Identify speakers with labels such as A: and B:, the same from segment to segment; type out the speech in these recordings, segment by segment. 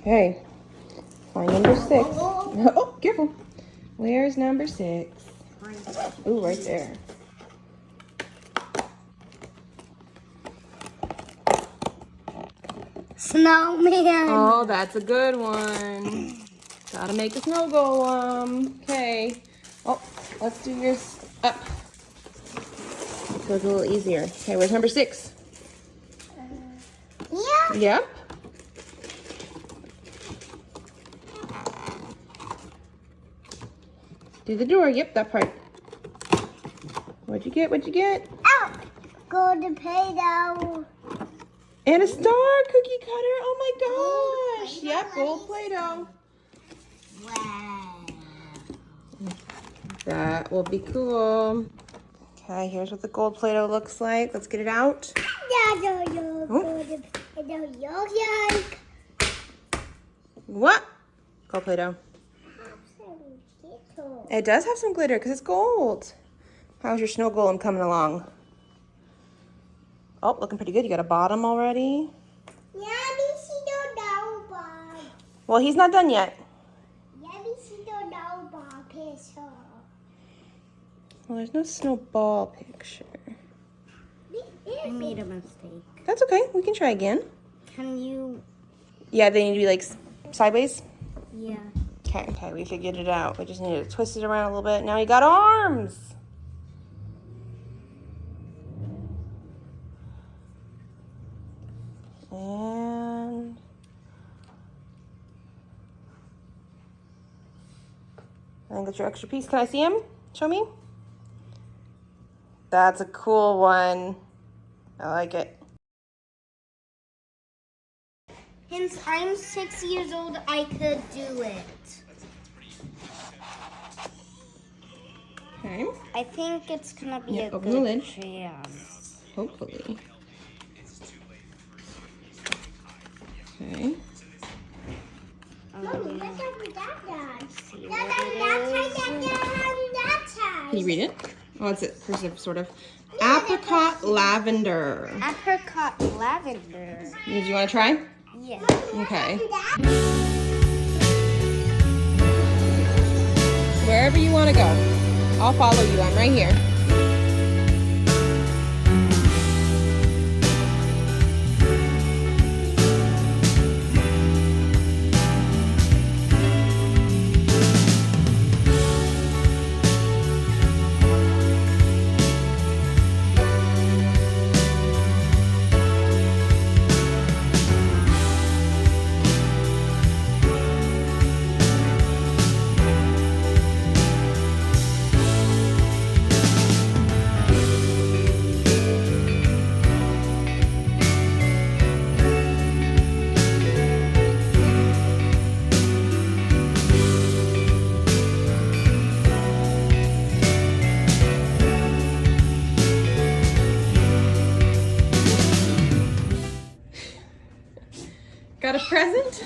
A: Okay. Find number 6. Oh, careful. Where's number 6? Ooh, right there.
B: Snowman.
A: Oh, that's a good one. Gotta make a snow golem. Okay. Oh, let's do yours up. So it's a little easier. Okay, where's number 6?
B: Yeah.
A: Yep. Do the door. Yep, that part. What'd you get? What'd you get?
B: Oh, golden Play-Doh.
A: And a star cookie cutter. Oh my gosh. Yep, gold Play-Doh.
B: Wow.
A: That will be cool. Okay, here's what the gold Play-Doh looks like. Let's get it out.
B: Golden Play-Doh.
A: What? Gold Play-Doh. It does have some glitter because it's gold. How's your snow golem coming along? Oh, looking pretty good. You got a bottom already. Well, he's not done yet. Well, there's no snowball picture.
B: I made a mistake.
A: That's okay. We can try again.
B: Can you?
A: Yeah, they need to be like sideways.
B: Yeah.
A: Okay, we figured it out. We just need to twist it around a little bit. Now you got arms. And I think that's your extra piece. Can I see him? Show me. That's a cool one. I like it.
B: Since I'm 6 years old, I could do it.
A: Okay.
B: I think it's gonna be a
A: open the lid.
B: good chance.
A: Hopefully. Okay. Can you read it? Oh, it's it. Cursive, sort of. Apricot lavender.
B: Apricot lavender.
A: Do you want to try?
B: Yeah.
A: Okay. Wherever you want to go, I'll follow you. I'm right here. Got a present?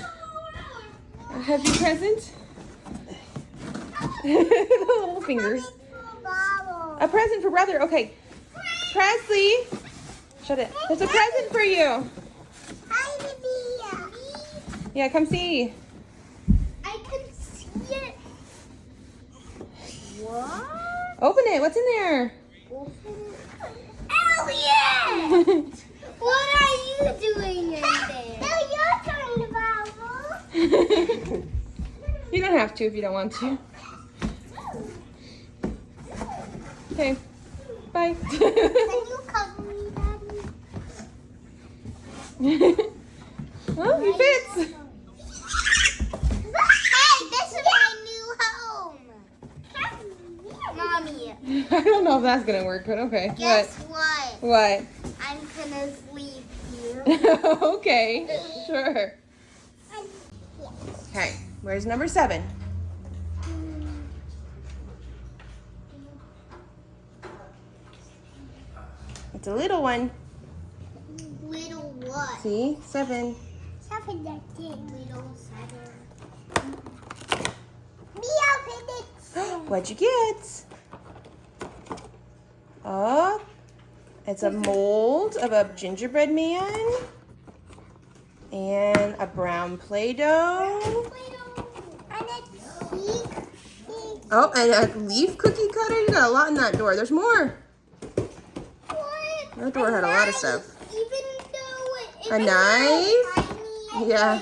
A: A heavy present? The little fingers. A present for brother. Okay. Presley. Shut it. There's a present for you. Yeah, come see.
B: I can see it. What?
A: Open it. What's in there?
B: Elliot! What are you doing in there? No, your turn, Bubble.
A: You don't have to if you don't want to. Okay. Bye.
B: Can you cover me, Daddy?
A: Well, he fits.
B: Hey, this is my new home. Mommy.
A: I don't know if that's gonna work, but okay.
B: Guess what?
A: What?
B: I'm gonna sleep here.
A: Okay, sure. Okay, where's number 7? It's a little one.
B: Little what?
A: See? 7.
B: 7 that thing. Little 7. Me open it.
A: What'd you get? Oh, it's a mold of a gingerbread man. And a brown Play-Doh.
B: And a leaf.
A: Oh, and a leaf cookie cutter. You got a lot in that door. There's more.
B: What?
A: That door had a lot of stuff.
B: Even though
A: A knife.
B: tiny,
A: Yeah.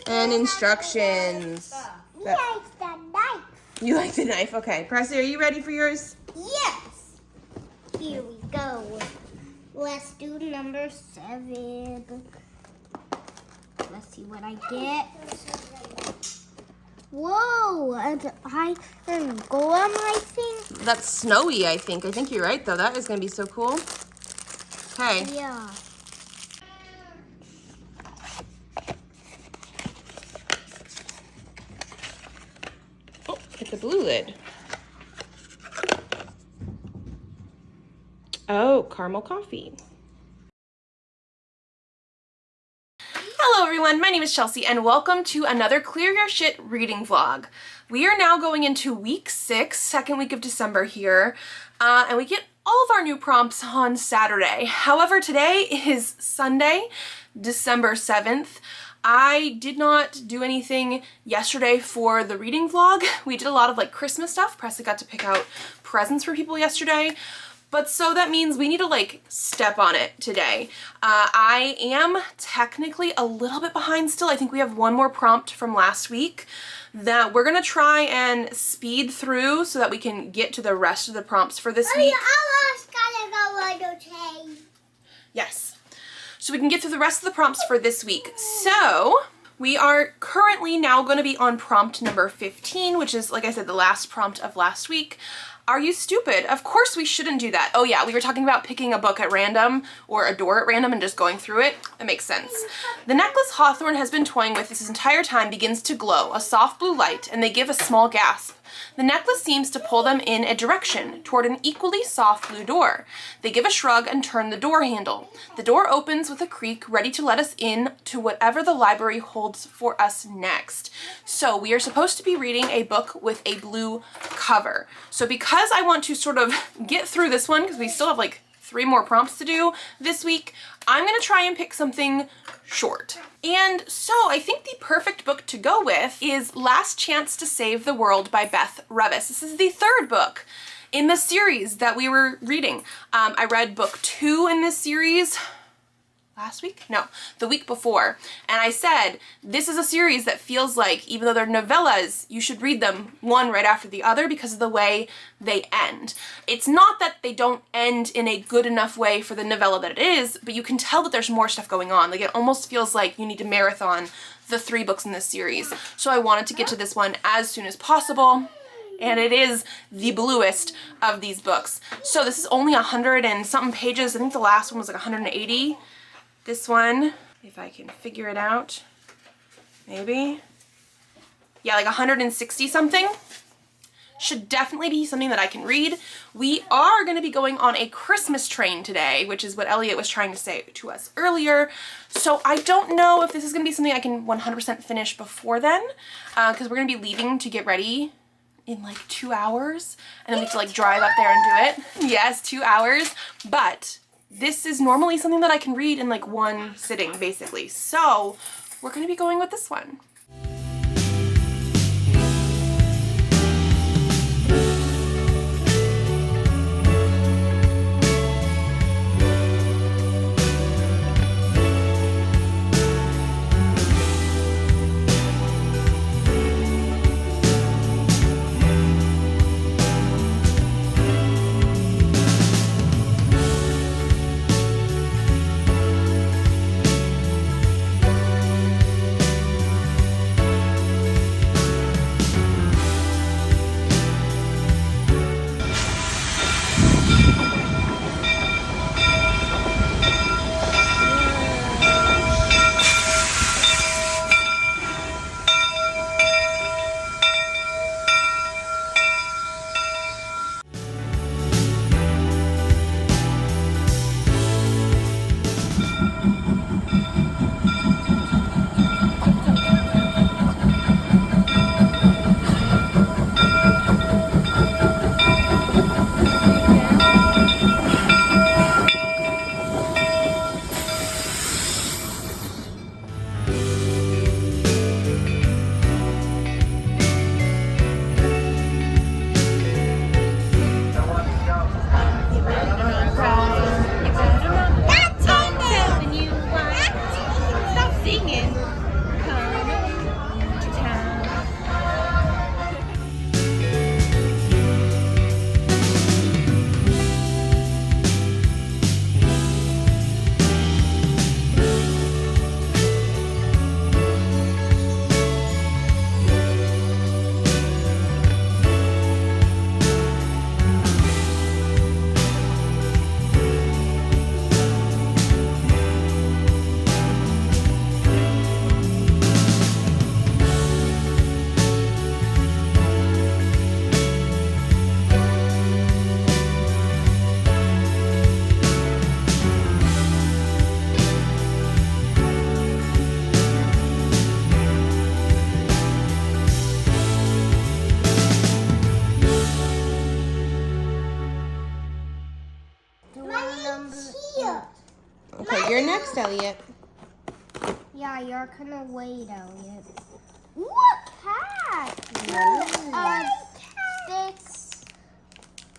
A: And instructions.
B: He likes the knife.
A: You like the knife? Okay. Presley, are you ready for yours?
B: Yes. Here we go. Let's do number 7. Let's see what I get. Whoa, and I can go on my thing.
A: That's snowy, I think. I think you're right, though. That is going to be so cool. Okay.
B: Yeah.
A: Oh, get the blue lid. Oh, caramel coffee. Hello everyone, my name is Chelsea and welcome to another ClearUrSht reading vlog. We are now going into week 6, second week of December here, and we get all of our new prompts on Saturday. However, today is Sunday, December 7th. I did not do anything yesterday for the reading vlog. We did a lot of like Christmas stuff. Presley got to pick out presents for people yesterday. But so that means we need to like step on it today. I am technically a little bit behind still. I think we have one more prompt from last week that we're gonna try and speed through so that we can get to the rest of the prompts for this week. Yes. So we can get through the rest of the prompts for this week. So we are currently now gonna be on prompt number 15, which is, like I said, the last prompt of last week. Are you stupid? Of course we shouldn't do that. Oh yeah, we were talking about picking a book at random or a door at random and just going through it. That makes sense. The necklace Hawthorne has been toying with this entire time begins to glow, a soft blue light, and they give a small gasp. The necklace seems to pull them in a direction, toward an equally soft blue door. They give a shrug and turn the door handle. The door opens with a creak, ready to let us in to whatever the library holds for us next. So we are supposed to be reading a book with a blue cover. So because I want to sort of get through this one, because we still have like 3 more prompts to do this week, I'm gonna try and pick something short. And so I think the perfect book to go with is Last Chance to Save the World by Beth Revis. This is the 3rd book in the series that we were reading. I read book 2 in this series last week? No, the week before. And I said, this is a series that feels like, even though they're novellas, you should read them one right after the other because of the way they end. It's not that they don't end in a good enough way for the novella that it is, but you can tell that there's more stuff going on. Like it almost feels like you need to marathon the 3 books in this series. So I wanted to get to this one as soon as possible. And it is the bluest of these books. So this is only 100 and something pages. I think the last one was like 180. This one, if I can figure it out, maybe. Yeah, like 160 something. Should definitely be something that I can read. We are going to be going on a Christmas train today, which is what Elliot was trying to say to us earlier. So I don't know if this is going to be something I can 100% finish before then, because we're going to be leaving to get ready in like 2 hours, and then we have to like drive up there and do it. Yes, 2 hours, but this is normally something that I can read in like one sitting, basically. So we're going to be going with this one. Elliot.
B: Yeah, you're gonna wait, Elliot. Ooh, a cat!
A: Nice.
B: Sticks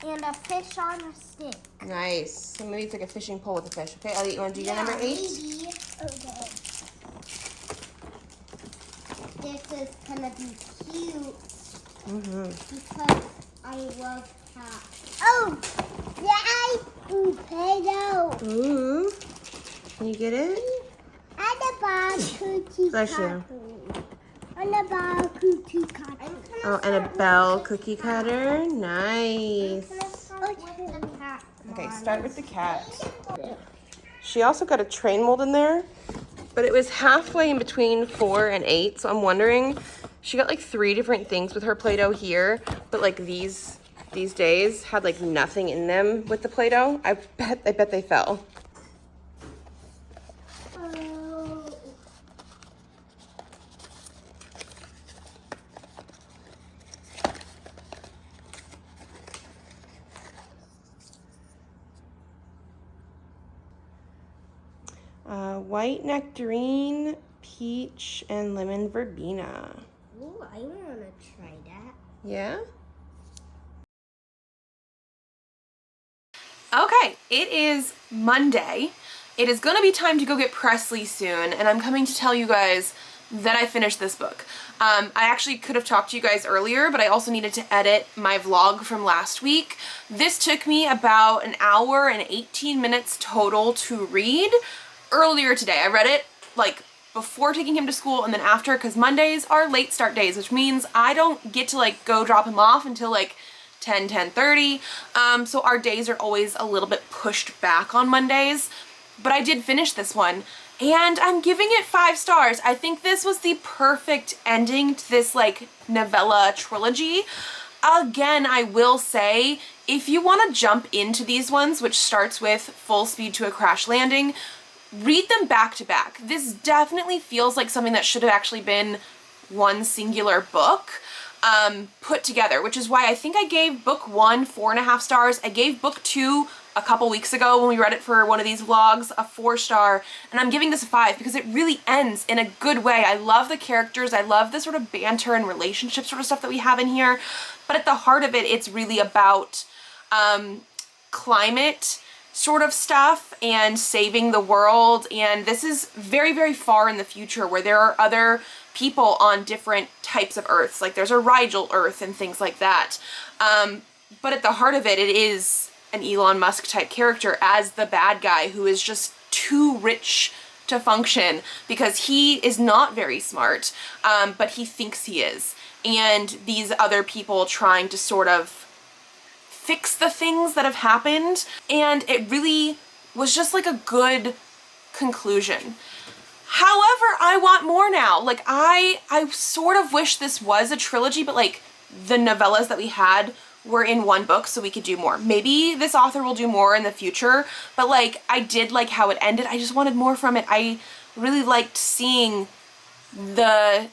B: and a fish on a stick.
A: Nice. So maybe it's like a fishing pole with a fish. Okay, Elliot, you want to do your number 8?
B: Maybe. Okay. This is gonna be cute because I love cats. Oh, potato.
A: Ooh. Can you get it?
B: And a ball cookie
A: Bless you.
B: cutter. And a ball cookie cutter.
A: Oh, and a bell cookie cutter. Nice. Okay, start with the cat. She also got a train mold in there, but it was halfway in between 4 and 8, so I'm wondering, she got like 3 different things with her Play-Doh here, but like these days had like nothing in them with the Play-Doh. I bet they fell. White nectarine, peach, and lemon verbena.
B: Ooh, I want to try that.
A: Yeah? Okay, it is Monday. It is gonna be time to go get Presley soon, and I'm coming to tell you guys that I finished this book. I actually could have talked to you guys earlier, but I also needed to edit my vlog from last week. This took me about an hour and 18 minutes total to read. Earlier today, I read it like before taking him to school and then after, because Mondays are late start days, which means I don't get to like go drop him off until like 10:30. So our days are always a little bit pushed back on Mondays, but I did finish this one and I'm giving it 5 stars. I think this was the perfect ending to this like novella trilogy. Again, I will say, if you want to jump into these ones, which starts with Full Speed to a Crash Landing, read them back to back. This definitely feels like something that should have actually been one singular book put together, which is why I think I gave book 1 4.5 stars. I gave book 2 a couple weeks ago when we read it for one of these vlogs a 4-star, and I'm giving this a 5 because it really ends in a good way. I love the characters. I love the sort of banter and relationship sort of stuff that we have in here, but at the heart of it, it's really about climate sort of stuff and saving the world. And this is very, very far in the future where there are other people on different types of Earths. Like there's a Rigel Earth and things like that. But at the heart of it, it is an Elon Musk type character as the bad guy who is just too rich to function because he is not very smart, but he thinks he is. And these other people trying to sort of fix the things that have happened, and it really was just like a good conclusion. However, I want more now. Like I sort of wish this was a trilogy, but like the novellas that we had were in one book so we could do more. Maybe this author will do more in the future, but like I did like how it ended. I just wanted more from it. I really liked seeing the,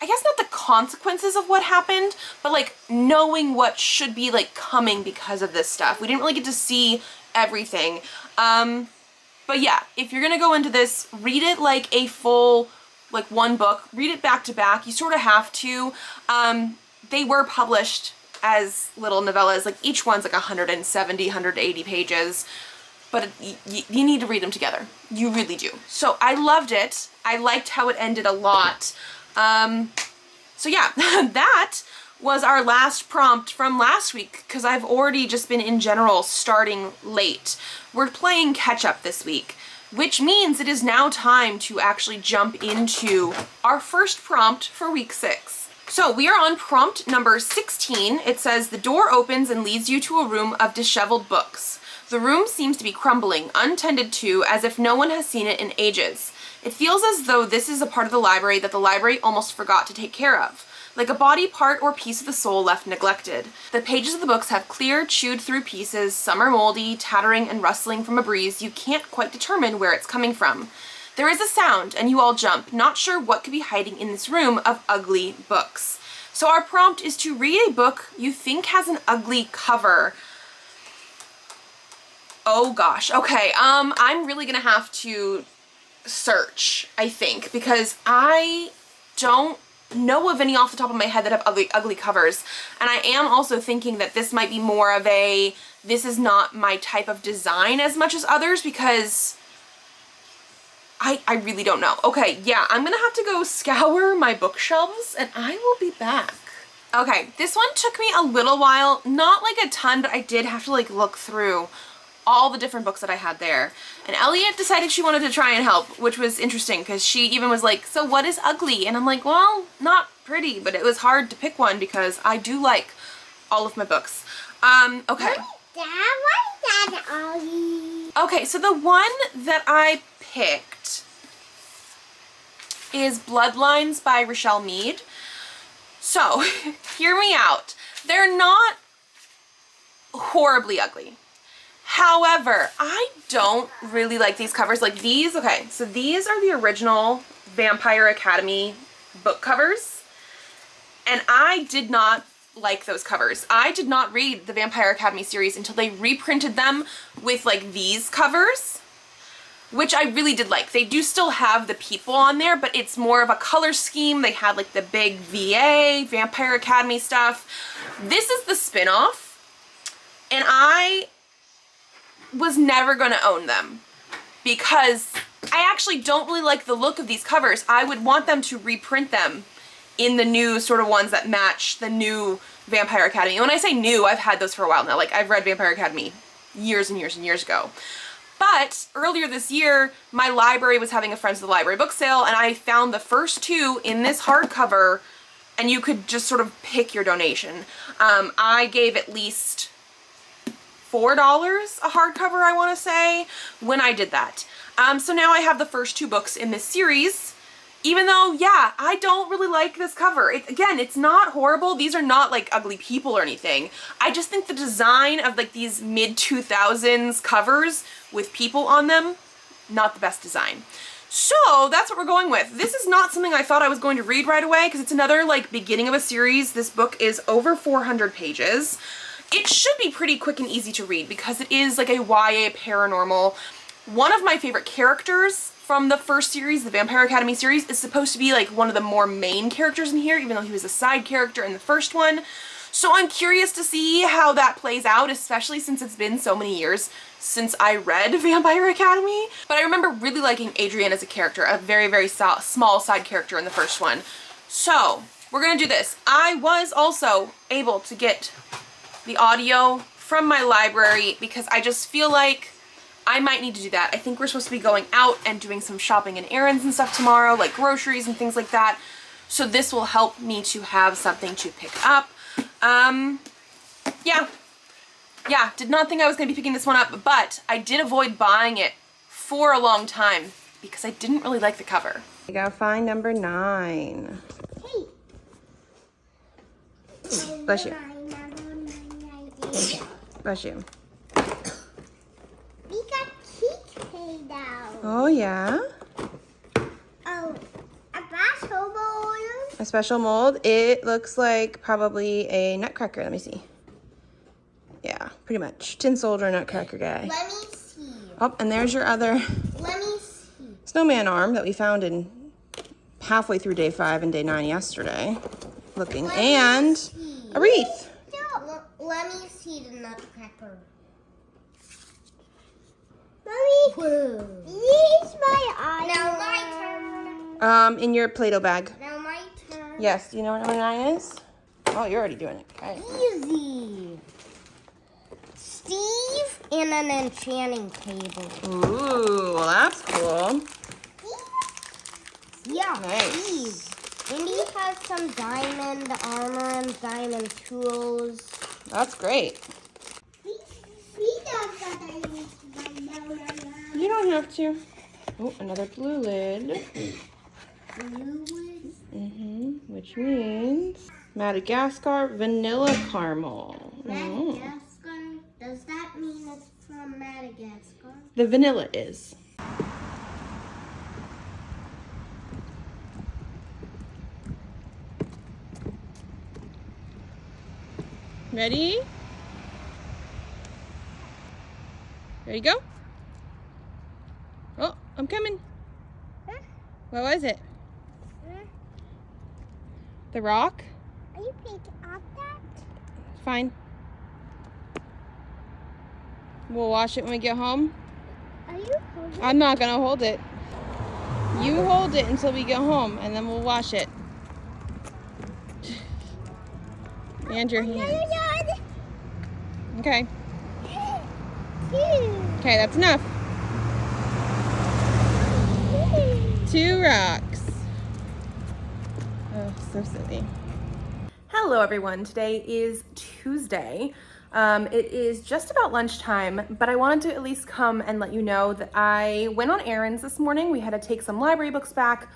A: I guess not the consequences of what happened, but like knowing what should be like coming because of this stuff. We didn't really get to see everything. But yeah, if you're gonna go into this, read it like a full, like one book, read it back to back. You sort of have to. They were published as little novellas, like each one's like 170, 180 pages, but you need to read them together. You really do. So I loved it. I liked how it ended a lot. So yeah, that was our last prompt from last week because I've already just been in general starting late. We're playing catch up this week, which means it is now time to actually jump into our first prompt for week 6. So we are on prompt number 16. It says, the door opens and leads you to a room of disheveled books. The room seems to be crumbling, untended to, as if no one has seen it in ages. It feels as though this is a part of the library that the library almost forgot to take care of, like a body part or piece of the soul left neglected. The pages of the books have clear, chewed-through pieces. Some are moldy, tattering and rustling from a breeze you can't quite determine where it's coming from. There is a sound, and you all jump, not sure what could be hiding in this room of ugly books. So our prompt is to read a book you think has an ugly cover. Oh gosh, okay, I'm really gonna have to search, I think, because I don't know of any off the top of my head that have ugly covers. And I am also thinking that this might be more of a, this is not my type of design as much as others, because I really don't know. Okay, yeah, I'm gonna have to go scour my bookshelves and I will be back. Okay, this one took me a little while, not like a ton, but I did have to like look through all the different books that I had there. And Elliot decided she wanted to try and help, which was interesting because she even was like, so what is ugly? And I'm like, well, not pretty, but it was hard to pick one because I do like all of my books. Okay. Okay, so the one that I picked is Bloodlines by Rochelle Mead. So, hear me out. They're not horribly ugly. However, I don't really like these covers. Like these, okay, so these are the original Vampire Academy book covers. And I did not like those covers. I did not read the Vampire Academy series until they reprinted them with like these covers, which I really did like. They do still have the people on there, but it's more of a color scheme. They had like the big VA, Vampire Academy stuff. This is the spin-off, and I was never gonna own them because I actually don't really like the look of these covers. I would want them to reprint them in the new sort of ones that match the new Vampire Academy. And when I say new, I've had those for a while now. Like I've read Vampire Academy years and years and years ago. But earlier this year, my library was having a Friends of the Library book sale, and I found the first two in this hardcover, and you could just sort of pick your donation. I gave at least $4 a hardcover, I want to say, when I did that. So now I have the first two books in this series, even though, yeah, I don't really like this cover. Again, it's not horrible. These are not like ugly people or anything. I just think the design of like these mid-2000s covers with people on them, not the best design. So that's what we're going with. This is not something I thought I was going to read right away because it's another like beginning of a series. This book is over 400 pages. It should be pretty quick and easy to read because it is like a YA paranormal. One of my favorite characters from the first series, the Vampire Academy series, is supposed to be like one of the more main characters in here, even though he was a side character in the first one. So I'm curious to see how that plays out, especially since it's been so many years since I read Vampire Academy. But I remember really liking Adrienne as a character, a very, very small side character in the first one. So we're gonna do this. I was also able to get the audio from my library because I just feel like I might need to do that. I think we're supposed to be going out and doing some shopping and errands and stuff tomorrow, like groceries and things like that. So this will help me to have something to pick up. Yeah, did not think I was going to be picking this one up, but I did avoid buying it for a long time because I didn't really like the cover. I gotta find number 9.
B: Hey.
A: Bless you. Bless you.
B: We got keychain now.
A: Oh, yeah?
B: Oh, a special mold.
A: A special mold. It looks like probably a nutcracker. Let me see. Yeah, pretty much. Tin soldier nutcracker guy.
B: Let me see.
A: Oh, and there's your other
B: Let me see.
A: snowman arm that we found in halfway through day 5 and day 9 yesterday. Looking. And a wreath.
B: Let me see the nutcracker. Mommy, use my eye. Now my turn.
A: In your Play-Doh bag.
B: Now my turn.
A: Yes, do you know what number 9 is? Oh, you're already doing it. Okay.
B: Easy. Steve and an enchanting table.
A: Ooh, well that's cool.
B: Yeah,
A: Nice.
B: Steve. And he has some diamond armor and diamond tools.
A: That's great. You don't have to. Oh, another blue lid. Which means Madagascar vanilla caramel.
B: Madagascar? Does that mean it's from Madagascar?
A: The vanilla is. Ready? Ready, go? Oh, I'm coming. What was it? The rock?
B: Are you picking up that?
A: Fine. We'll wash it when we get home.
B: Are you holding?
A: I'm not gonna hold it. You hold it until we get home, and then we'll wash it. And your hands. Okay. Okay, that's enough. 2 rocks. Oh, so silly. Hello everyone, today is Tuesday. It is just about lunchtime, but I wanted to at least come and let you know that I went on errands this morning. We had to take some library books back.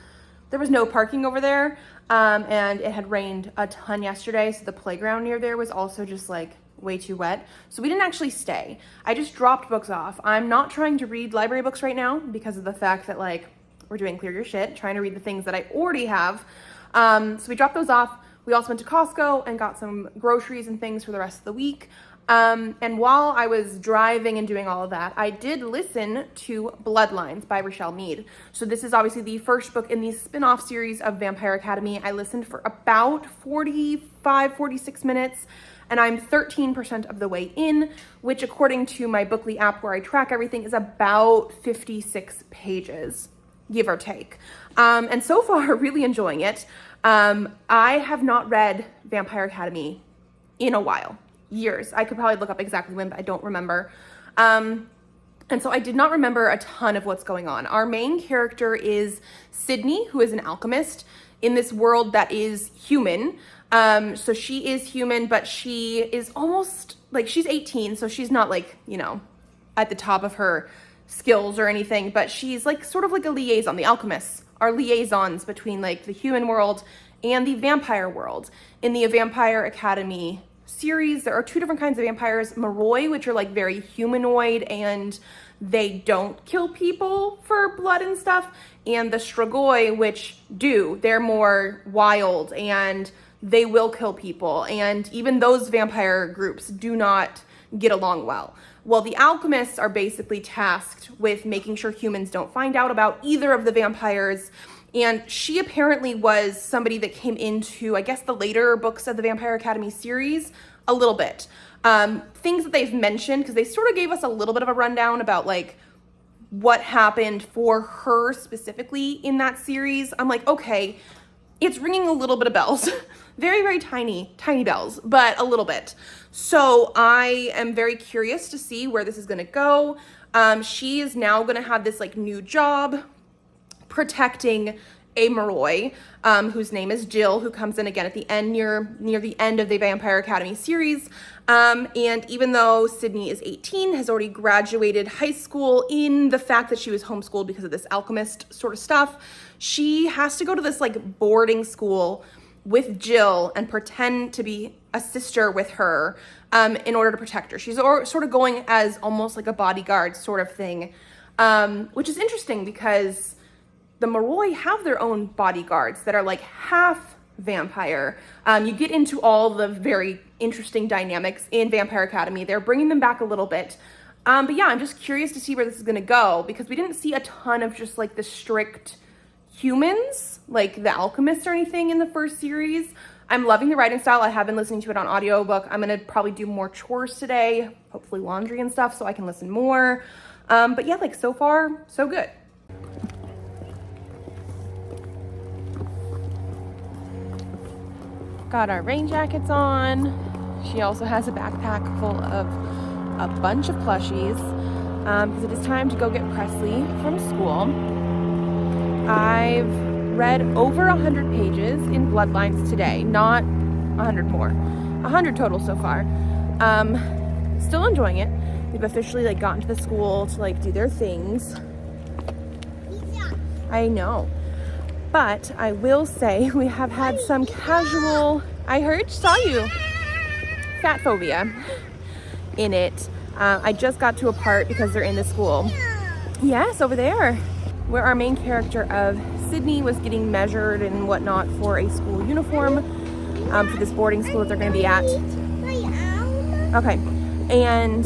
A: There was no parking over there, and it had rained a ton yesterday, so the playground near there was also just like way too wet. So we didn't actually stay. I just dropped books off. I'm not trying to read library books right now because of the fact that like we're doing ClearUrSht, trying to read the things that I already have. So we dropped those off. We also went to Costco and got some groceries and things for the rest of the week. And while I was driving and doing all of that, I did listen to Bloodlines by Richelle Mead. So this is obviously the first book in the spin-off series of Vampire Academy. I listened for about 46 minutes, and I'm 13% of the way in, which according to my Bookly app where I track everything is about 56 pages, give or take. And so far, really enjoying it. I have not read Vampire Academy in a while. Years. I could probably look up exactly when, but I don't remember. And so I did not remember a ton of what's going on. Our main character is Sydney, who is an alchemist in this world that is human. So she is human, but she is almost like, she's 18, so she's not like, you know, at the top of her skills or anything, but she's like sort of like a liaison. The alchemists are liaisons between like the human world and the vampire world. In the Vampire Academy series, there are 2 different kinds of vampires: Moroi, which are like very humanoid and they don't kill people for blood and stuff, and the Strigoi, which do. They're more wild and they will kill people, and even those vampire groups do not get along well. Well, the alchemists are basically tasked with making sure humans don't find out about either of the vampires. And she apparently was somebody that came into, I guess, the later books of the Vampire Academy series a little bit. Things that they've mentioned, because they sort of gave us a little bit of a rundown about like what happened for her specifically in that series. I'm like, okay, it's ringing a little bit of bells. Very, very tiny bells, but a little bit. So I am very curious to see where this is going to go. She is now going to have this like new job protecting a Moroi, whose name is Jill, who comes in again at the end, near the end of the Vampire Academy series. And even though Sydney is 18, has already graduated high school, in the fact that she was homeschooled because of this alchemist sort of stuff, she has to go to this like boarding school with Jill and pretend to be a sister with her in order to protect her. She's sort of going as almost like a bodyguard sort of thing, which is interesting because the Moroi have their own bodyguards that are like half vampire. You get into all the very interesting dynamics in Vampire Academy. They're bringing them back a little bit. But yeah, I'm just curious to see where this is gonna go, because we didn't see a ton of just like the strict humans, like the alchemists or anything in the first series. I'm loving the writing style. I have been listening to it on audiobook. I'm gonna probably do more chores today, hopefully laundry and stuff, so I can listen more. But yeah, like so far, so good. Got our rain jackets on. She also has a backpack full of a bunch of plushies because it is time to go get Presley from school. I've read over 100 pages in Bloodlines today, not 100 more, 100 total so far. Still enjoying it. They've officially like gotten to the school to like do their things. I know. But I will say we have had some casual, saw you, fat phobia in it. I just got to a part because they're in the school. Yes, over there, where our main character of Sydney was getting measured and whatnot for a school uniform for this boarding school that they're going to be at. Okay, and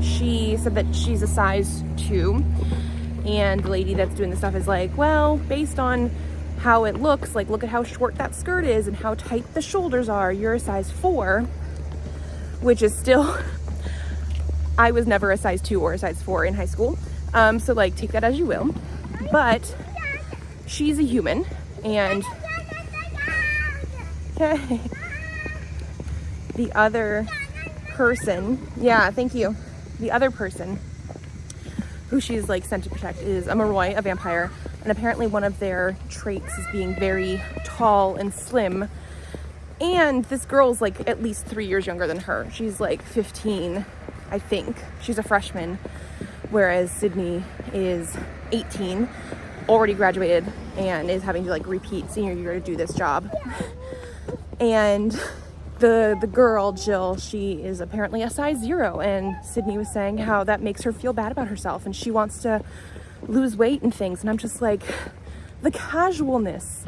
A: she said that she's a size 2. And the lady that's doing the stuff is like, well, based on how it looks, like look at how short that skirt is and how tight the shoulders are, you're a size 4, which is still, I was never a size 2 or a size 4 in high school. So like take that as you will, but she's a human. And okay, the other person, yeah, thank you. The other person who she's like sent to protect is a Moroi, a vampire, and apparently one of their traits is being very tall and slim. And this girl's like at least 3 years younger than her. She's like 15, I think. She's a freshman, whereas Sydney is 18, already graduated, and is having to like repeat senior year to do this job. And the girl, Jill, she is apparently a size 0, and Sydney was saying how that makes her feel bad about herself and she wants to lose weight and things. And I'm just like, the casualness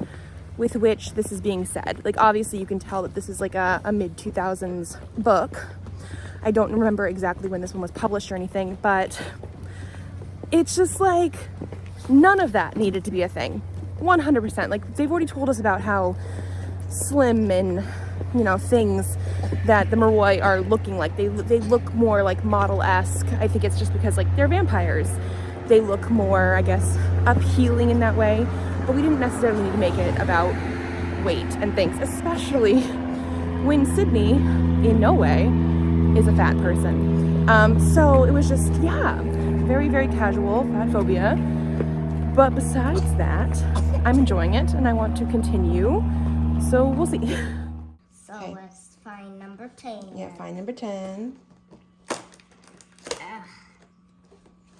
A: with which this is being said. Like, obviously you can tell that this is like a mid-2000s book. I don't remember exactly when this one was published or anything, but it's just like, none of that needed to be a thing. 100%. Like, they've already told us about how slim and, you know, things that the Moroi are looking like. They look more like model-esque. I think it's just because like they're vampires. They look more, I guess, appealing in that way. But we didn't necessarily need to make it about weight and things, especially when Sydney in no way is a fat person. So it was just, yeah, very, very casual, fat phobia. But besides that, I'm enjoying it and I want to continue. So we'll see.
B: So let's find number 10.
A: Yeah, find number 10.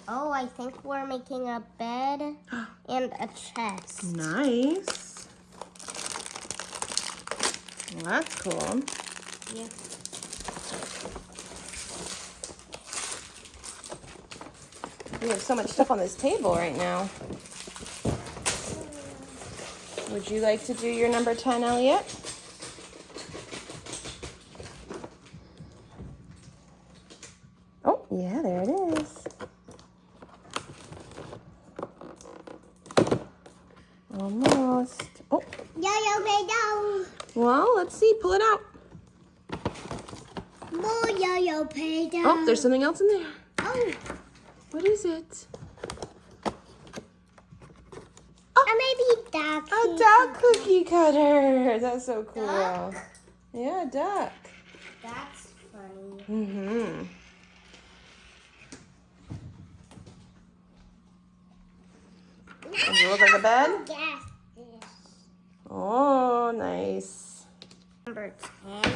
B: Oh, I think we're making a bed and a chest.
A: Nice. Well, that's cool.
B: Yeah.
A: We have so much stuff on this table right now. Would you like to do your number 10, Elliot? Oh, yeah, there it is. Almost. Oh.
B: Yo-yo, Play-Doh.
A: Well, let's see. Pull it out.
B: More yo-yo, Play-Doh.
A: Oh, there's something else in there.
B: Oh.
A: What is it?
B: Maybe duck.
A: A duck cookie cutter. That's so cool.
B: Duck?
A: Yeah, duck.
B: That's funny.
A: Mm-hmm. Does it look like a bed?
B: Yes.
A: Oh, nice.
B: Number 10.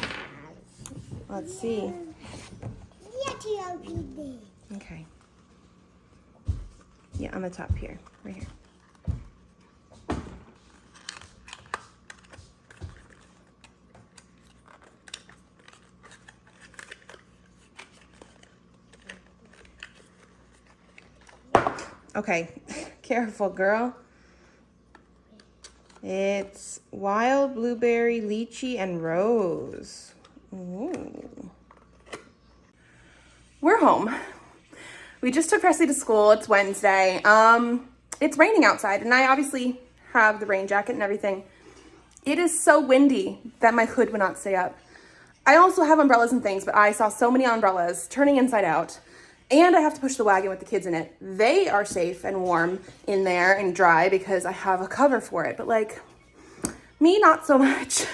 A: Let's see. Okay. Yeah, on the top here. Right here. Okay, careful, girl. It's wild blueberry, lychee, and rose. Ooh. We're home. We just took Presley to school. It's Wednesday. It's raining outside, and I obviously have the rain jacket and everything. It is so windy that my hood would not stay up. I also have umbrellas and things, but I saw so many umbrellas turning inside out. And I have to push the wagon with the kids in it. They are safe and warm in there and dry because I have a cover for it. But like, me, not so much.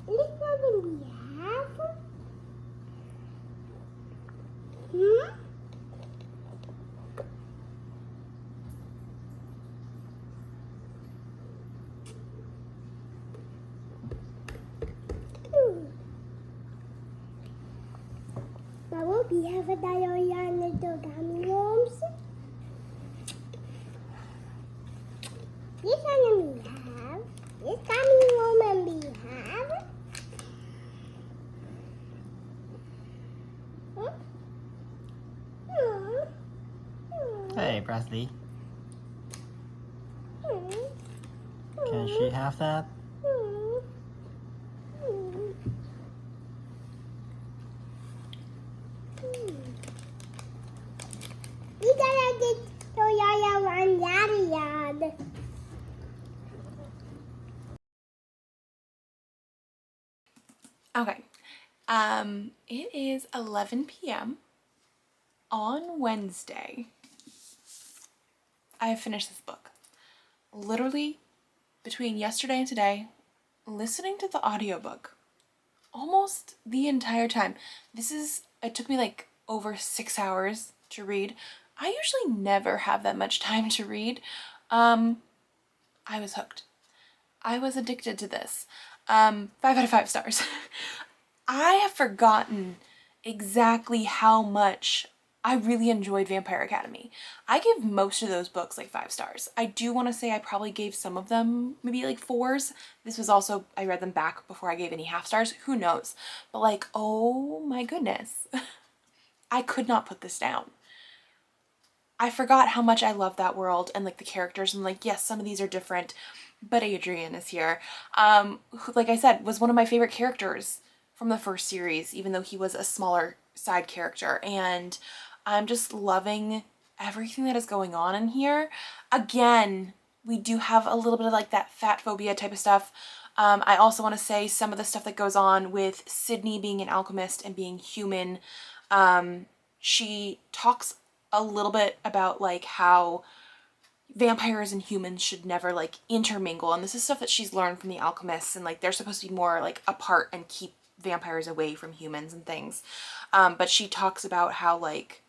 B: Look what we have. Hmm? We have a dial little gummy worms. This one we have. This gummy worm we have.
C: Hey, Presley. Can she have that?
B: We gotta get to Yaya and Daddy yard.
D: Okay. It is 11 p.m. on Wednesday. I have finished this book. Literally, between yesterday and today, listening to the audiobook almost the entire time. It took me like over 6 hours to read. I usually never have that much time to read. I was hooked. I was addicted to this. 5 out of 5 stars. I have forgotten exactly how much I really enjoyed Vampire Academy. I give most of those books like 5 stars. I do want to say I probably gave some of them maybe like 4s. This was also, I read them back before I gave any half stars. Who knows? But like, oh my goodness. I could not put this down. I forgot how much I love that world and like the characters, and like, yes, some of these are different, but Adrian is here. Who, like I said, was one of my favorite characters from the first series, even though he was a smaller side character. And I'm just loving everything that is going on in here. Again, we do have a little bit of like that fat phobia type of stuff. I also want to say some of the stuff that goes on with Sydney being an alchemist and being human. She talks a little bit about like how vampires and humans should never like intermingle, and this is stuff that she's learned from the alchemists, and like they're supposed to be more like apart and keep vampires away from humans and things. But she talks about how like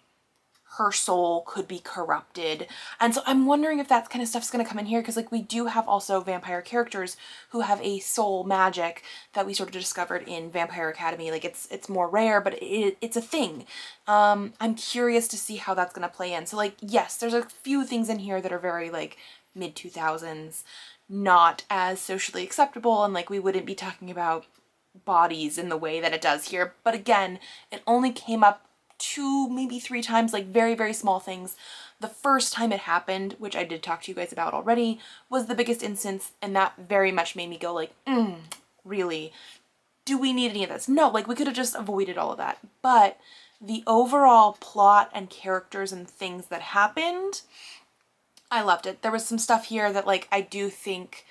D: her soul could be corrupted, and so I'm wondering if that kind of stuff's going to come in here, because like we do have also vampire characters who have a soul magic that we sort of discovered in Vampire Academy. Like it's more rare, but it's a thing. I'm curious to see how that's going to play in. So like, yes, there's a few things in here that are very like mid 2000s, not as socially acceptable, and like we wouldn't be talking about bodies in the way that it does here. But again, it only came up 2, maybe 3 times, like very, very small things. The first time it happened, which I did talk to you guys about already, was the biggest instance, and that very much made me go like, really? Do we need any of this? No, like we could have just avoided all of that. But the overall plot and characters and things that happened, I loved it. There was some stuff here that like I do think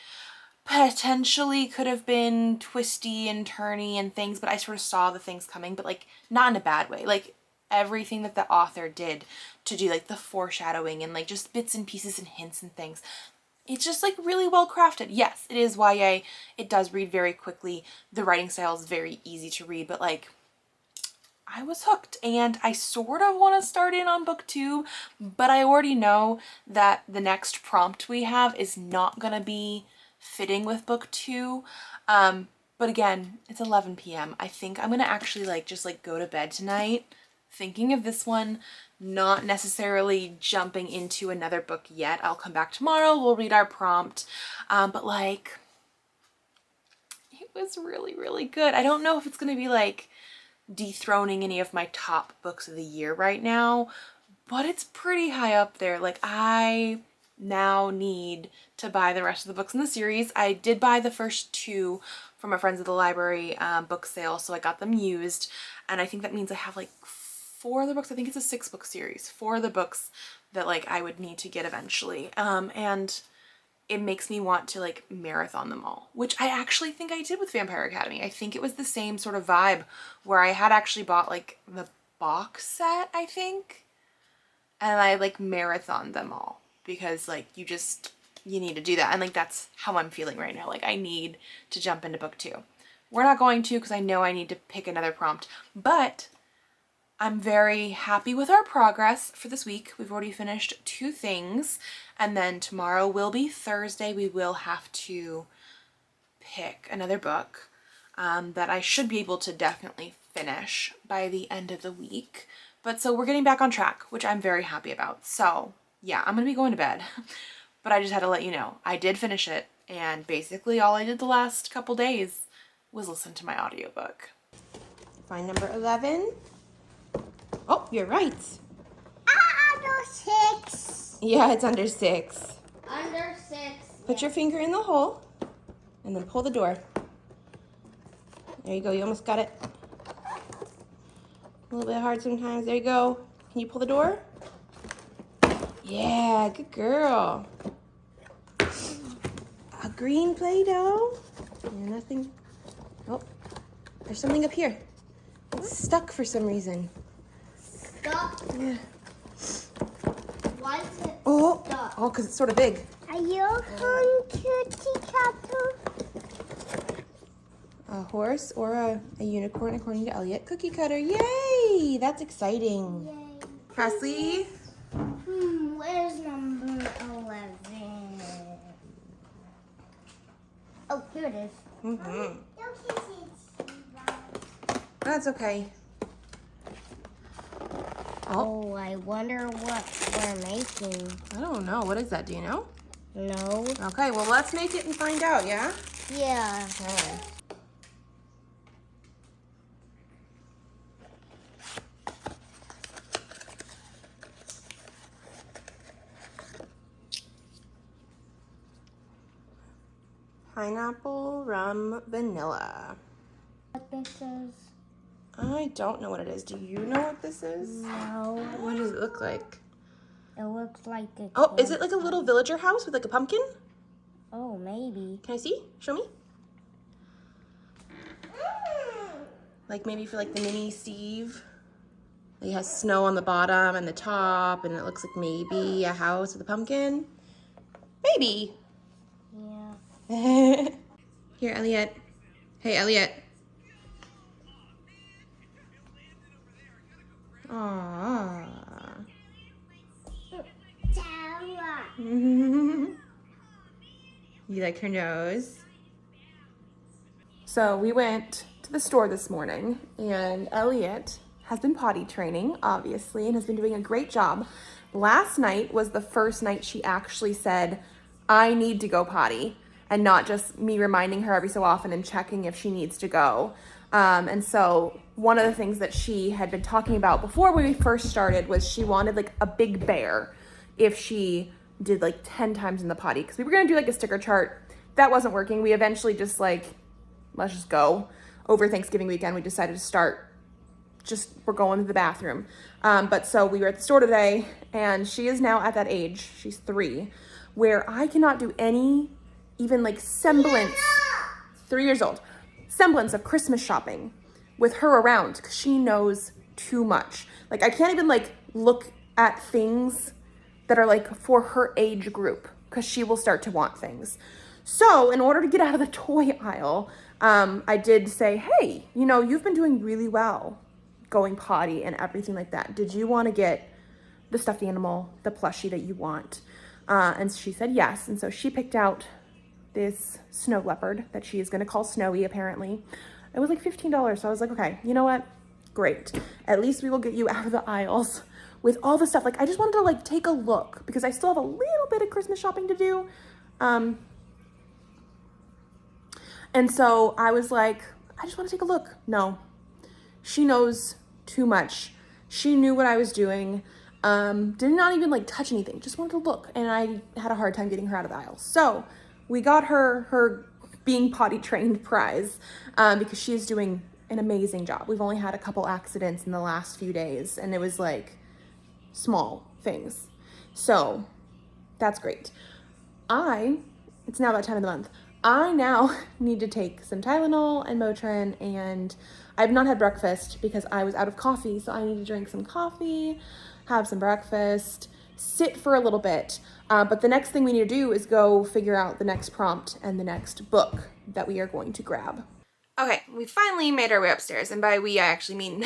D: potentially could have been twisty and turny and things, but I sort of saw the things coming, but like not in a bad way. Like everything that the author did to do like the foreshadowing and like just bits and pieces and hints and things, it's just like really well crafted. Yes, it is YA. It does read very quickly. The writing style is very easy to read, but like I was hooked, and I sort of want to start in on book 2, but I already know that the next prompt we have is not gonna be fitting with book 2. But again, it's 11 p.m. I think I'm gonna actually like just like go to bed tonight thinking of this one, not necessarily jumping into another book yet. I'll come back tomorrow, we'll read our prompt, but like it was really, really good. I don't know if it's gonna be like dethroning any of my top books of the year right now, but it's pretty high up there. Like I now need to buy the rest of the books in the series. I did buy the first 2 from my friends at the library book sale, so I got them used, and I think that means I have like 4 of the books. I think it's a 6-book series. 4 of the books that like I would need to get eventually, and it makes me want to like marathon them all, which I actually think I did with Vampire Academy. I think it was the same sort of vibe where I had actually bought like the box set, I think, and I like marathoned them all because like you need to do that, and like that's how I'm feeling right now. Like I need to jump into book 2. We're not going to, because I know I need to pick another prompt, but I'm very happy with our progress for this week. We've already finished 2 things, and then tomorrow will be Thursday. We will have to pick another book that I should be able to definitely finish by the end of the week. But so we're getting back on track, which I'm very happy about. So yeah, I'm gonna be going to bed, but I just had to let you know I did finish it, and basically all I did the last couple days was listen to my audiobook.
A: Find number 11. Oh, you're right.
B: Under 6.
A: Yeah, it's under 6.
B: Under 6.
A: Put your finger in the hole. And then pull the door. There you go, you almost got it. A little bit hard sometimes. There you go. Can you pull the door? Yeah, good girl. A green Play-Doh. Yeah, nothing. Oh, there's something up here. It's stuck for some reason.
B: Stuck?
A: Yeah.
B: Why is it stuck?
A: Oh, because it's sort of big.
B: Are you on Kitty Cutter?
A: A horse or a unicorn, according to Elliot. Cookie cutter, yay! That's exciting.
B: Yay.
A: Presley?
B: Where's number 11? Oh, here it is.
A: Mm-hmm. That's okay.
B: Oh, I wonder what we're making.
A: I don't know. What is that? Do you know?
B: No.
A: Okay, well, let's make it and find out, yeah?
B: Yeah.
A: Okay. Pineapple, rum, vanilla.
B: What this is?
A: I don't know what it is. Do you know what this is?
B: No.
A: What does it look like?
B: It looks like a...
A: Oh, is it like a little villager house with like a pumpkin?
B: Oh, maybe.
A: Can I see? Show me. Like maybe for like the mini Steve. It has snow on the bottom and the top, and it looks like maybe a house with a pumpkin. Maybe.
B: Yeah.
A: Here, Elliot. Hey, Elliot. Aww. You like her nose? So we went to the store this morning, and Elliot has been potty training, obviously, and has been doing a great job. Last night was the first night she actually said, I need to go potty, and not just me reminding her every so often and checking if she needs to go. And so one of the things that she had been talking about before we first started was she wanted like a big bear if she did like 10 times in the potty, because we were going to do like a sticker chart. That wasn't working. We eventually just like, let's just go. Over Thanksgiving weekend, we decided to start we're going to the bathroom. But so we were at the store today, and she is now at that age, she's 3, where I cannot do any, even like semblance, 3 years old, semblance of Christmas shopping with her around, because she knows too much. Like I can't even like look at things that are like for her age group, because she will start to want things. So in order to get out of the toy aisle, I did say, hey, you know, you've been doing really well going potty and everything like that. Did you want to get the stuffed animal, the plushie that you want? And she said yes. And so she picked out this snow leopard that she is going to call Snowy, apparently. It was like $15. So I was like, okay, you know what? Great. At least we will get you out of the aisles with all the stuff. Like, I just wanted to like take a look, because I still have a little bit of Christmas shopping to do. And so I was like, I just want to take a look. No, she knows too much. She knew what I was doing. Did not even like touch anything, just wanted to look. And I had a hard time getting her out of the aisle. So we got her being potty trained prize, because she is doing an amazing job. We've only had a couple accidents in the last few days, and it was like small things. So that's great. It's now that time of the month. I now need to take some Tylenol and Motrin, and I've not had breakfast because I was out of coffee. So I need to drink some coffee, have some breakfast, sit for a little bit. But the next thing we need to do is go figure out the next prompt and the next book that we are going to grab. Okay, we finally made our way upstairs, and by we, I actually mean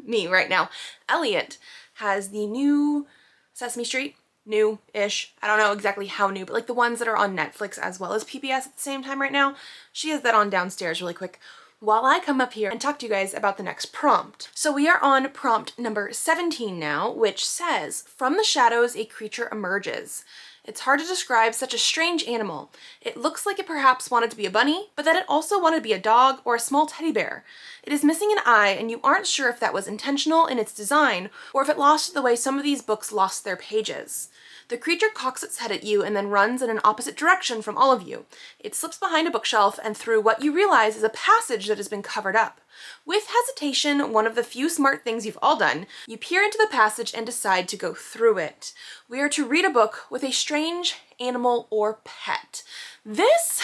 A: me right now. Elliot has the new Sesame Street, new-ish, I don't know exactly how new, but like the ones that are on Netflix as well as PBS at the same time right now. She has that on downstairs really quick while I come up here and talk to you guys about the next prompt. So we are on prompt number 17 now, which says, from the shadows a creature emerges.
D: It's hard to describe such a strange animal. It looks like it perhaps wanted to be a bunny, but that it also wanted to be a dog or a small teddy bear. It is missing an eye, and you aren't sure if that was intentional in its design, or if it lost the way some of these books lost their pages. The creature cocks its head at you and then runs in an opposite direction from all of you. It slips behind a bookshelf and through what you realize is a passage that has been covered up. With hesitation, one of the few smart things you've all done, you peer into the passage and decide to go through it. We are to read a book with a strange animal or pet. This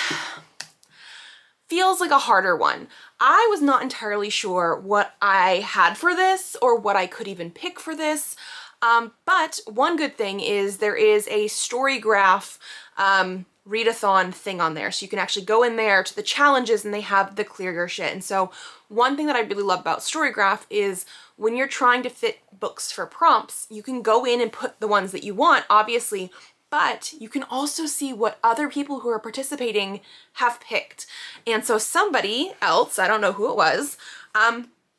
D: feels like a harder one. I was not entirely sure what I had for this or what I could even pick for this. But one good thing is there is a Storygraph readathon thing on there. So you can actually go in there to the challenges and they have the ClearUrSht. And so one thing that I really love about Storygraph is when you're trying to fit books for prompts, you can go in and put the ones that you want, obviously, but you can also see what other people who are participating have picked. And so somebody else, I don't know who it was,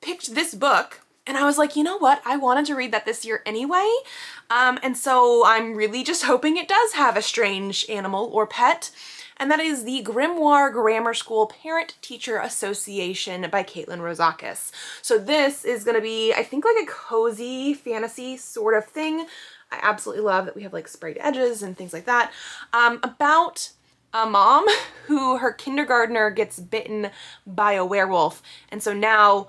D: picked this book. And I was like, you know what? I wanted to read that this year anyway. And so I'm really just hoping it does have a strange animal or pet. And that is the Grimoire Grammar School Parent-Teacher Association by Caitlin Rozakis. So this is going to be, I think, like a cozy fantasy sort of thing. I absolutely love that we have like sprayed edges and things like that. About a mom who her kindergartner gets bitten by a werewolf. And so now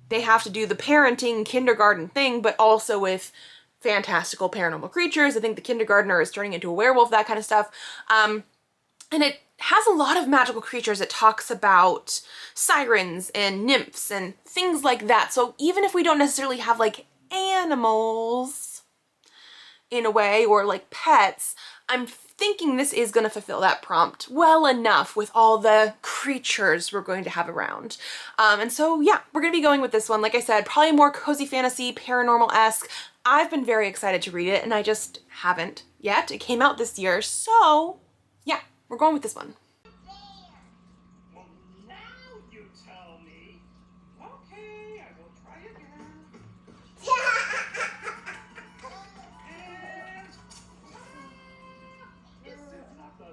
D: they have to do the parenting kindergarten thing, but also with fantastical paranormal creatures. I think the kindergartner is turning into a werewolf, that kind of stuff. And it has a lot of magical creatures. It talks about sirens and nymphs and things like that. So even if we don't necessarily have like animals in a way or like pets, I'm thinking this is going to fulfill that prompt well enough with all the creatures we're going to have around. And so yeah, we're going to be going with this one. Like I said, probably more cozy fantasy, paranormal-esque. I've been very excited to read it and I just haven't yet. It came out this year, so yeah, we're going with this one.
C: Well, now you tell me. Okay, I will try again. And this is not the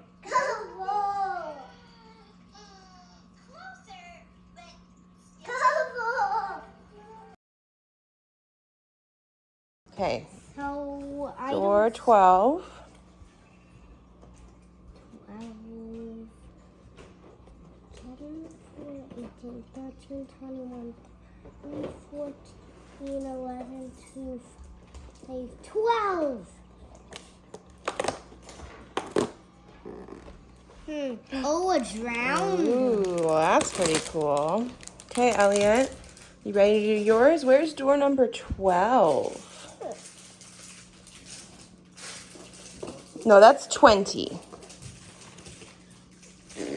A: Okay,
B: So I
A: door 12.
B: 18, 13, 21, 14, 11, 12. Oh, a drown.
A: Ooh, well, that's pretty cool. Okay, Elliot, you ready to do yours? Where's door number 12? No, that's 20.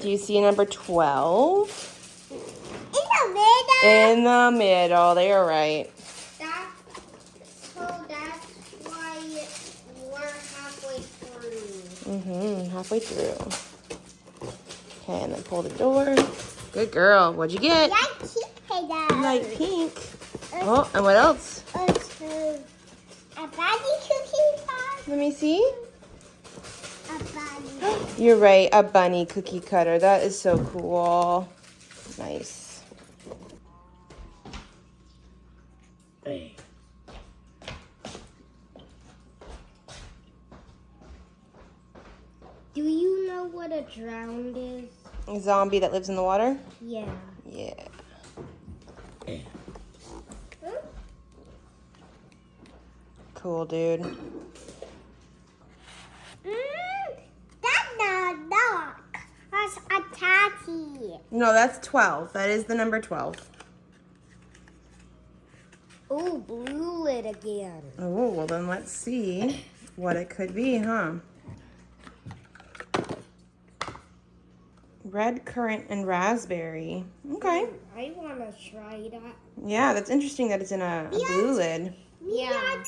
A: Do you see number 12?
B: In the middle.
A: In the middle, they're right.
B: So that's why we're halfway through.
A: Halfway through. Okay, and then pull the door. Good girl. What'd you get? Light pink. Oh, and what else?
B: A bunny cookie cutter.
A: Let me see.
B: A bunny.
A: You're right, a bunny cookie cutter. That is so cool. Nice.
B: Do you know what a drowned is?
A: A zombie that lives in the water?
B: Yeah.
A: Yeah. Cool, dude.
B: That's not a dog. That's a tatty.
A: No, that's 12. That is the number 12.
B: Oh, blue lid again.
A: Oh, well then let's see what it could be, huh? Red currant and raspberry. Okay.
B: I want to try that.
A: Yeah, that's interesting that it's in a blue lid.
B: Yeah.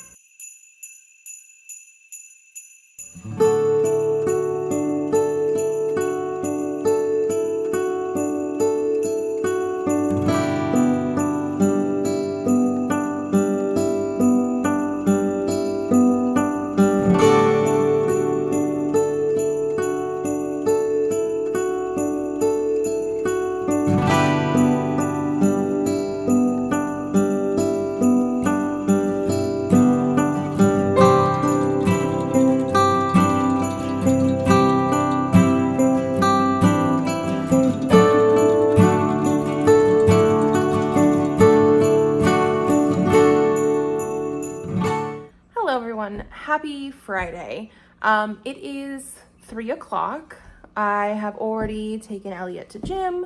D: happy Friday. It is 3 o'clock. I have already taken Elliot to gym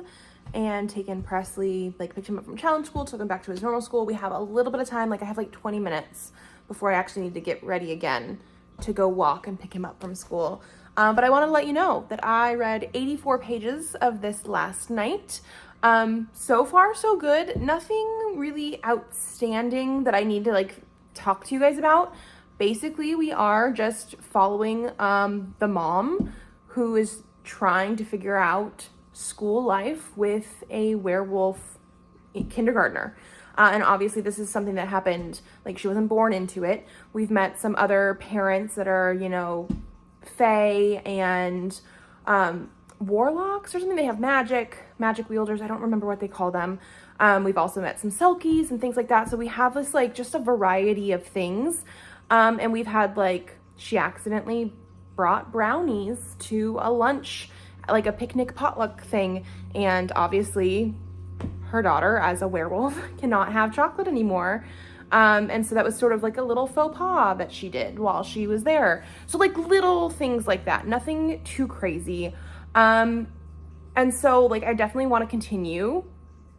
D: and taken Presley, like picked him up from challenge school, took him back to his normal school. We have a little bit of time, like I have like 20 minutes before I actually need to get ready again to go walk and pick him up from school. But I want to let you know that I read 84 pages of this last night. So far so good. Nothing really outstanding that I need to like talk to you guys about. Basically, we are just following the mom who is trying to figure out school life with a werewolf kindergartner. And obviously this is something that happened, like she wasn't born into it. We've met some other parents that are, you know, fae and warlocks or something. They have magic wielders. I don't remember what they call them. We've also met some selkies and things like that. So we have this like just a variety of things. And we've had like, she accidentally brought brownies to a lunch, like a picnic potluck thing. And obviously her daughter, as a werewolf, cannot have chocolate anymore. And so that was sort of like a little faux pas that she did while she was there. So like little things like that, nothing too crazy. And so like, I definitely want to continue,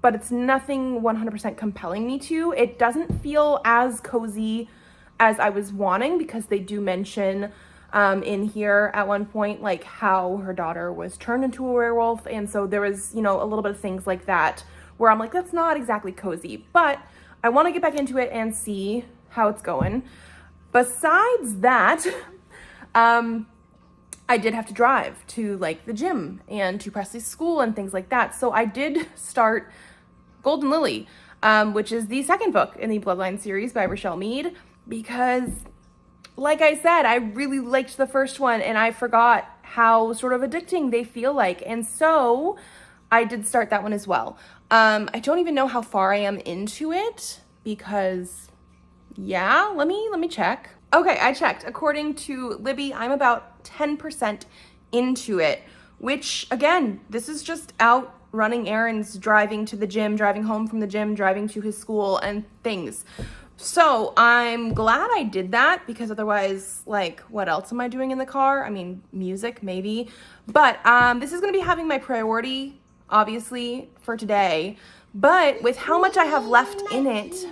D: but it's nothing 100% compelling me to. It doesn't feel as cozy as I was wanting, because they do mention in here at one point, like how her daughter was turned into a werewolf. And so there was, you know, a little bit of things like that where I'm like, that's not exactly cozy, but I want to get back into it and see how it's going. Besides that, I did have to drive to like the gym and to Presley's school and things like that. So I did start Golden Lily, which is the second book in the Bloodlines series by Rochelle Mead, because like I said, I really liked the first one and I forgot how sort of addicting they feel like. And so I did start that one as well. I don't even know how far I am into it because, yeah, let me check. Okay, I checked. According to Libby, I'm about 10% into it, which again, this is just out running errands, driving to the gym, driving home from the gym, driving to his school and things. So I'm glad I did that, because otherwise, like, what else am I doing in the car? I mean, music, maybe. But this is going to be having my priority, obviously, for today. But with how much I have left in it,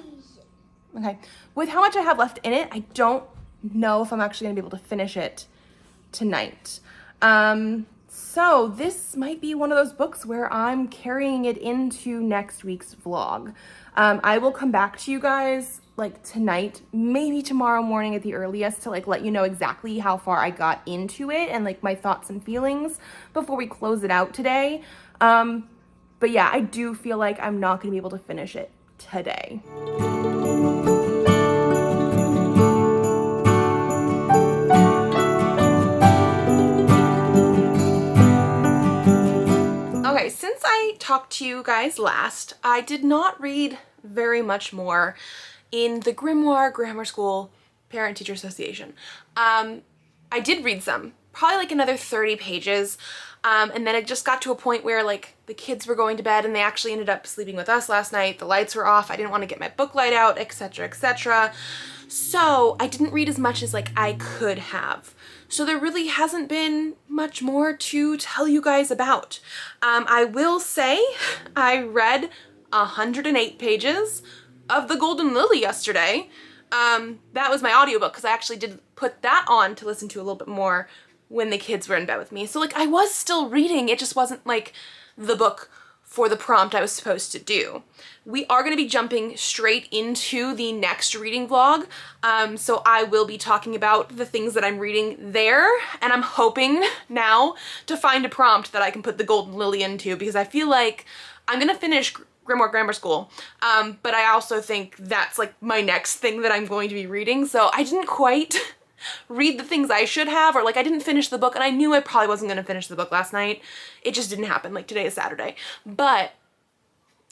D: okay, with how much I have left in it, I don't know if I'm actually going to be able to finish it tonight. So this might be one of those books where I'm carrying it into next week's vlog. I will come back to you guys like tonight, maybe tomorrow morning at the earliest, to like let you know exactly how far I got into it and like my thoughts and feelings before we close it out today. But yeah, I do feel like I'm not going to be able to finish it today. Okay, since I talked to you guys last, I did not read very much more in the Grimoire Grammar School Parent Teacher Association. I did read some, probably like another 30 pages. And then it just got to a point where like the kids were going to bed and they actually ended up sleeping with us last night. The lights were off. I didn't want to get my book light out, etc., etc. So I didn't read as much as like I could have. So there really hasn't been much more to tell you guys about. I will say I read 108 pages of the Golden Lily yesterday. That was my audiobook, because I actually did put that on to listen to a little bit more when the kids were in bed with me. So like I was still reading, it just wasn't like the book for the prompt I was supposed to do. We are going to be jumping straight into the next reading vlog. So I will be talking about the things that I'm reading there, and I'm hoping now to find a prompt that I can put the Golden Lily into, because I feel like I'm going to finish Grimoire Grammar School, but I also think that's like my next thing that I'm going to be reading. So I didn't quite read the things I should have, or like I didn't finish the book, and I knew I probably wasn't going to finish the book last night. It just didn't happen. Like today is Saturday, but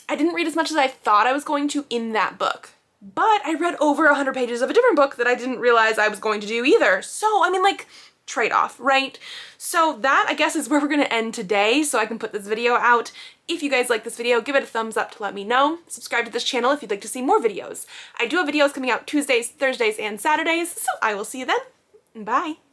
D: I didn't read as much as I thought I was going to in that book. But I read over 100 pages of a different book that I didn't realize I was going to do either. So I mean, like, trade-off, right? So that, I guess, is where we're gonna end today so I can put this video out. If you guys like this video, give it a thumbs up to let me know. Subscribe to this channel if you'd like to see more videos. I do have videos coming out Tuesdays, Thursdays, and Saturdays, so I will see you then. Bye.